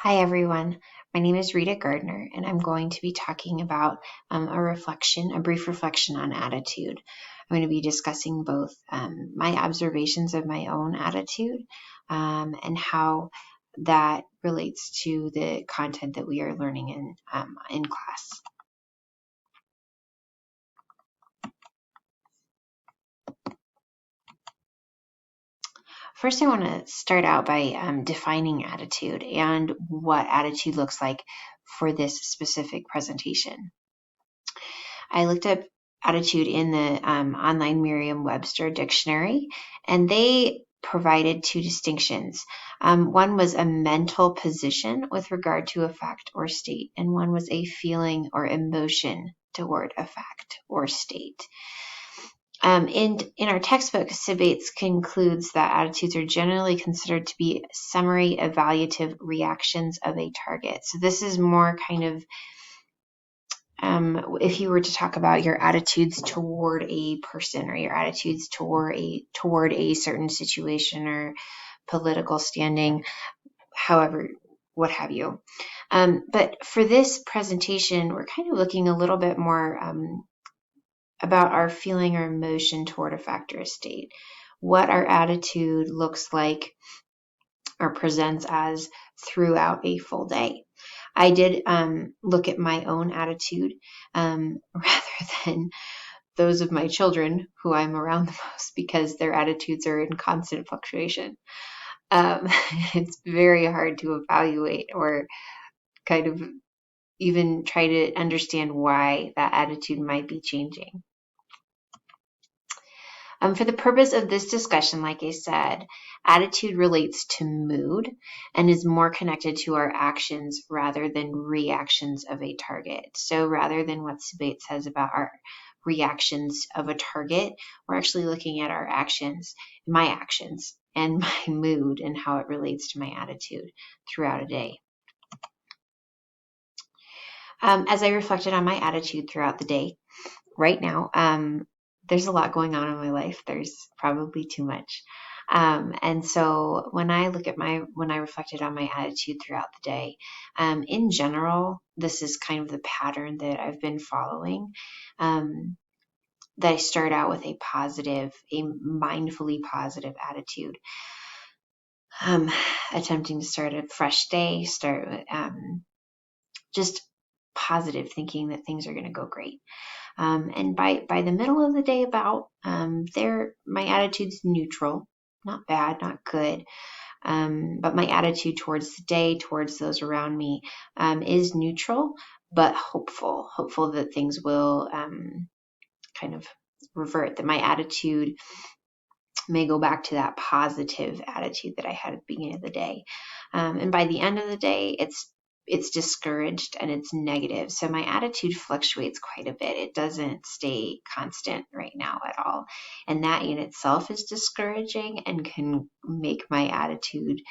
Hi everyone, my name is Rita Gardner and I'm going to be talking about a brief reflection on attitude. I'm going to be discussing both my observations of my own attitude and how that relates to the content that we are learning in class. First, I want to start out by defining attitude and what attitude looks like for this specific presentation. I looked up attitude in the online Merriam-Webster dictionary, and they provided two distinctions. One was a mental position with regard to a fact or state, and one was a feeling or emotion toward a fact or state. In our textbook, Sibates concludes that attitudes are generally considered to be summary evaluative reactions of a target. So this is more kind of if you were to talk about your attitudes toward a person or your attitudes toward a certain situation or political standing, however, what have you. But for this presentation, we're kind of looking a little bit more about our feeling or emotion toward a fact or a state, what our attitude looks like or presents as throughout a full day. I did look at my own attitude rather than those of my children who I'm around the most because their attitudes are in constant fluctuation. It's very hard to evaluate or kind of even try to understand why that attitude might be changing. For the purpose of this discussion, like I said, attitude relates to mood and is more connected to our actions rather than reactions of a target. So rather than what Sibates says about our reactions of a target, we're actually looking at our actions, my actions, and my mood and how it relates to my attitude throughout a day. As I reflected on my attitude throughout the day, right now, there's a lot going on in my life. There's probably too much. And so when I reflected on my attitude throughout the day, in general, this is kind of the pattern that I've been following. That I start out with a mindfully positive attitude. Attempting to start a fresh day, just positive, thinking that things are going to go great. And by the middle of the day my attitude's neutral, not bad, not good. But my attitude towards the day, towards those around me, is neutral, but hopeful that things will kind of revert, that my attitude may go back to that positive attitude that I had at the beginning of the day. And by the end of the day, it's discouraged and it's negative. So my attitude fluctuates quite a bit. It doesn't stay constant right now at all. And that in itself is discouraging and can make my attitude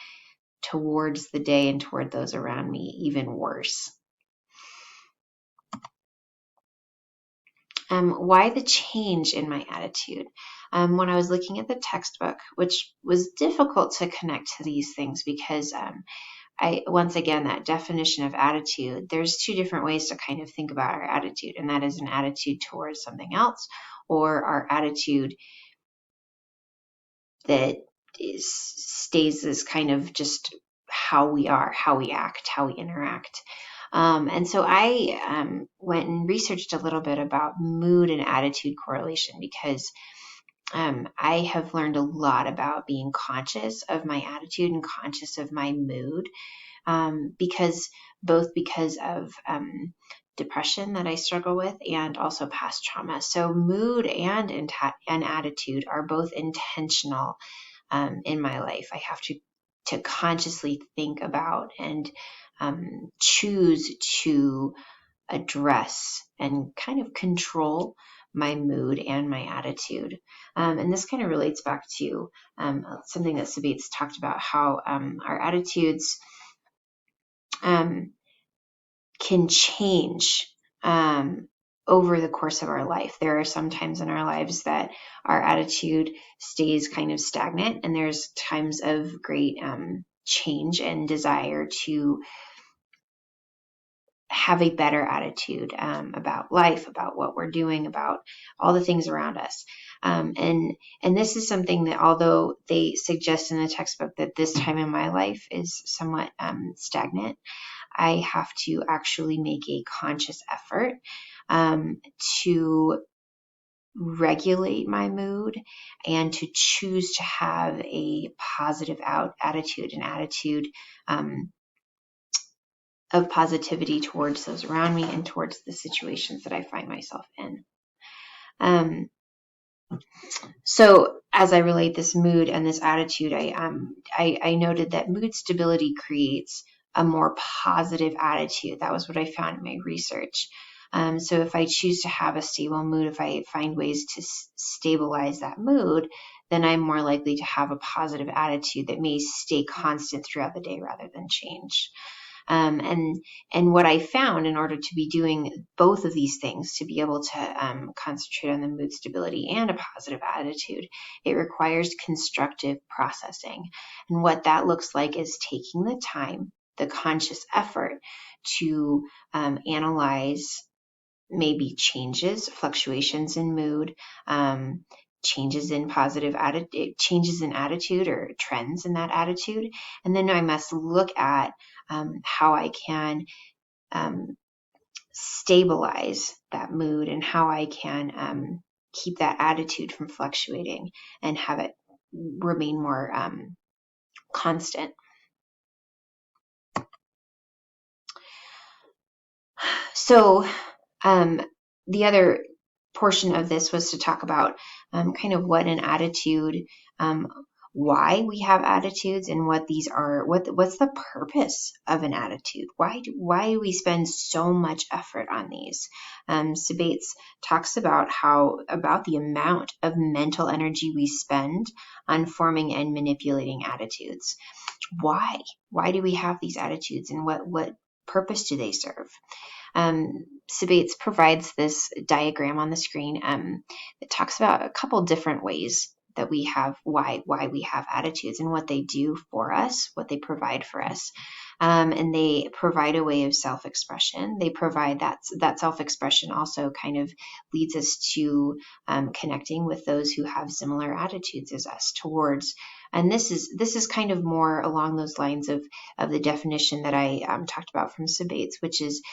towards the day and toward those around me even worse. Why the change in my attitude? When I was looking at the textbook, which was difficult to connect to these things because once again, that definition of attitude, there's two different ways to kind of think about our attitude, and that is an attitude towards something else or our attitude that stays as kind of just how we are, how we act, how we interact. And so I went and researched a little bit about mood and attitude correlation because I have learned a lot about being conscious of my attitude and conscious of my mood because of depression that I struggle with and also past trauma. So mood and attitude are both intentional in my life. I have to consciously think about and choose to address and kind of control my mood and my attitude. And this kind of relates back to something that Sibates talked about, how our attitudes can change over the course of our life. There are some times in our lives that our attitude stays kind of stagnant, and there's times of great change and desire to have a better attitude about life, about what we're doing, about all the things around us. And this is something that, although they suggest in the textbook that this time in my life is somewhat stagnant, I have to actually make a conscious effort to regulate my mood and to choose to have a positive attitude, an attitude of positivity towards those around me and towards the situations that I find myself in. So as I relate this mood and this attitude, I noted that mood stability creates a more positive attitude. That was what I found in my research. So if I choose to have a stable mood, if I find ways to stabilize that mood, then I'm more likely to have a positive attitude that may stay constant throughout the day rather than change. And what I found, in order to be doing both of these things, to be able to concentrate on the mood stability and a positive attitude, it requires constructive processing. And what that looks like is taking the time, the conscious effort to analyze maybe changes, fluctuations in mood, changes in changes in attitude or trends in that attitude. And then I must look at how I can stabilize that mood and how I can keep that attitude from fluctuating and have it remain more constant. So the other portion of this was to talk about kind of what an attitude, why we have attitudes, and what these are. What's the purpose of an attitude? Why do we spend so much effort on these? Sabates talks about the amount of mental energy we spend on forming and manipulating attitudes. Why do we have these attitudes, and what purpose do they serve? Sabates provides this diagram on the screen that talks about a couple different ways that we have why we have attitudes and what they do for us, what they provide for us. And they provide a way of self-expression. They provide that self-expression also kind of leads us to connecting with those who have similar attitudes as us towards. And this is kind of more along those lines of the definition that I talked about from Sabates, which is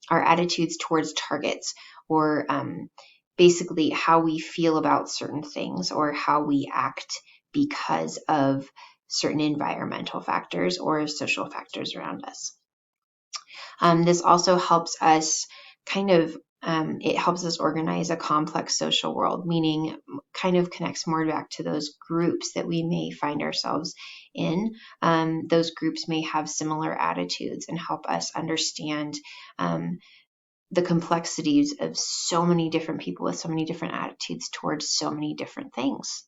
our attitudes towards targets, or basically how we feel about certain things or how we act because of certain environmental factors or social factors around us. This also helps us it helps us organize a complex social world, meaning kind of connects more back to those groups that we may find ourselves in. Those groups may have similar attitudes and help us understand the complexities of so many different people with so many different attitudes towards so many different things.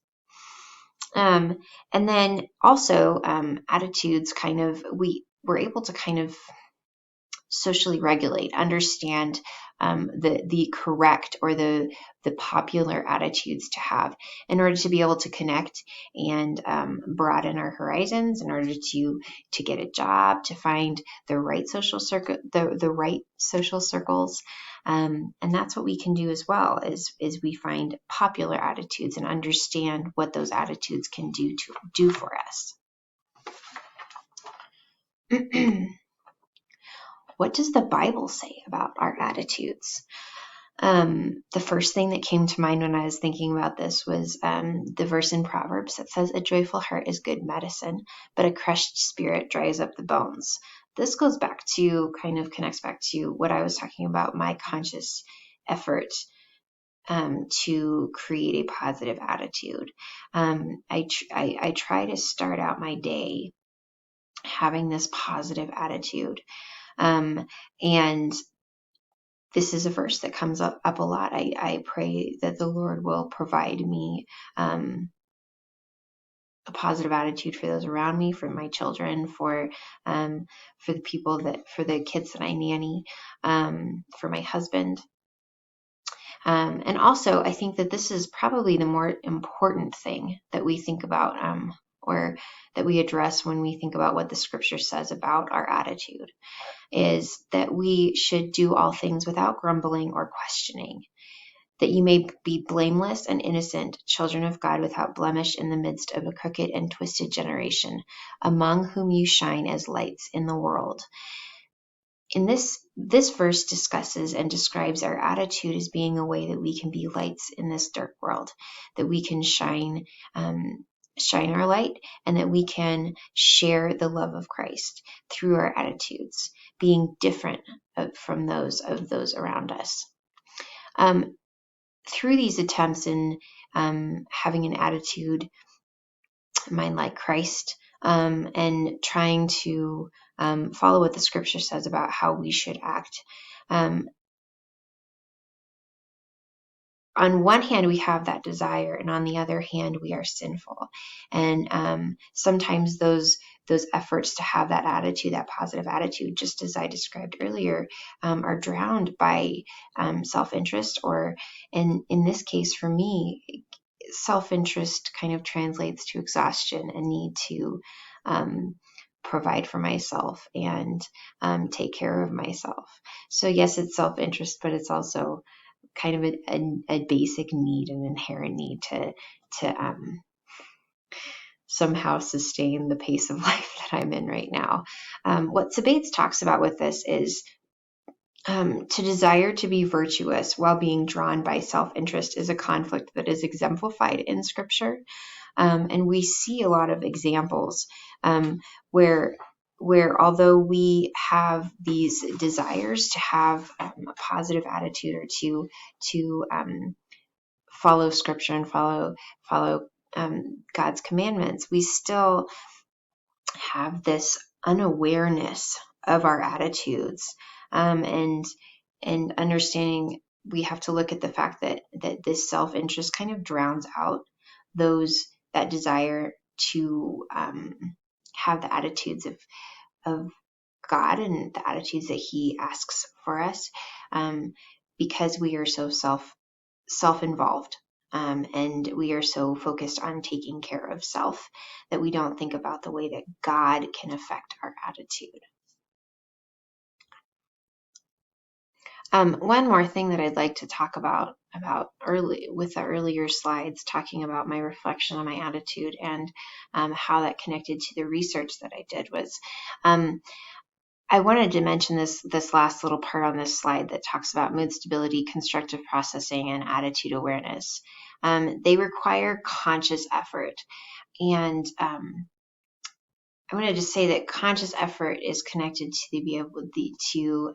And then also attitudes we're able to kind of socially regulate, understand the correct or the popular attitudes to have in order to be able to connect and broaden our horizons, in order to get a job, to find the right social circle, the right social circles. And that's what we can do as well, is we find popular attitudes and understand what those attitudes can do for us. What does the Bible say about our attitudes? The first thing that came to mind when I was thinking about this was the verse in Proverbs that says, "A joyful heart is good medicine, but a crushed spirit dries up the bones." This connects back to what I was talking about, my conscious effort to create a positive attitude. I try to start out my day having this positive attitude. And this is a verse that comes up a lot. I pray that the Lord will provide me a positive attitude for those around me, for my children, for the kids that I nanny, for my husband. And also, I think that this is probably the more important thing that we think about or that we address when we think about what the scripture says about our attitude is that we should do all things without grumbling or questioning, that you may be blameless and innocent, children of God without blemish in the midst of a crooked and twisted generation, among whom you shine as lights in the world. In this verse discusses and describes our attitude as being a way that we can be lights in this dark world, that we can shine our light, and that we can share the love of Christ through our attitudes, being different from those around us. Through these attempts in having an attitude, mind like Christ, and trying to follow what the scripture says about how we should act. On one hand, we have that desire, and on the other hand, we are sinful. And sometimes those efforts to have that attitude, that positive attitude, just as I described earlier, are drowned by self-interest, or in this case for me, self-interest kind of translates to exhaustion and need to provide for myself and take care of myself. So yes, it's self-interest, but it's also kind of a basic need, an inherent need to somehow sustain the pace of life that I'm in right now. What Sabates talks about with this is to desire to be virtuous while being drawn by self-interest is a conflict that is exemplified in Scripture. And we see a lot of examples where although we have these desires to have a positive attitude, or to follow Scripture and follow God's commandments, we still have this unawareness of our attitudes, and understanding we have to look at the fact that this self-interest kind of drowns out that desire to have the attitudes of God and the attitudes that He asks for us, because we are so self-involved, and we are so focused on taking care of self that we don't think about the way that God can affect our attitude. One more thing that I'd like to talk about early with the earlier slides, talking about my reflection on my attitude and how that connected to the research that I did, was I wanted to mention this last little part on this slide that talks about mood stability, constructive processing, and attitude awareness. They require conscious effort, and I wanted to say that conscious effort is connected to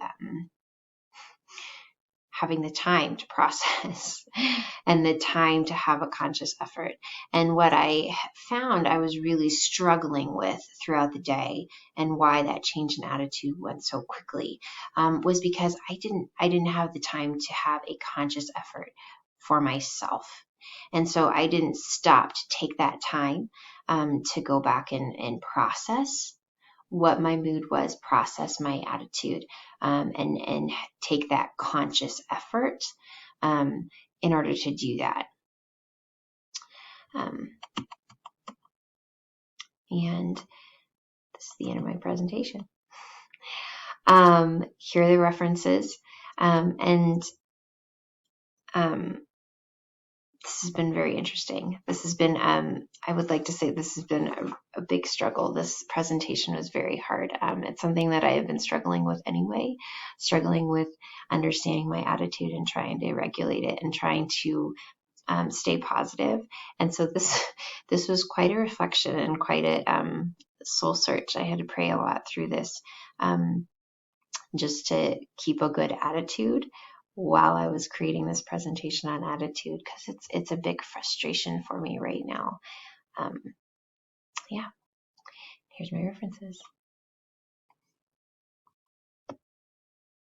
having the time to process and the time to have a conscious effort. And what I found I was really struggling with throughout the day, and why that change in attitude went so quickly, was because I didn't have the time to have a conscious effort for myself. And so I didn't stop to take that time to go back and process what my mood was, process my attitude, and take that conscious effort in order to do that. And this is the end of my presentation. Here are the references, and this has been very interesting. This has been, I would like to say this has been a big struggle. This presentation was very hard. It's something that I have been struggling with anyway, struggling with understanding my attitude and trying to regulate it and trying to stay positive. And so this was quite a reflection and quite a soul search. I had to pray a lot through this, just to keep a good attitude while I was creating this presentation on attitude, because it's a big frustration for me right now. Yeah, here's my references.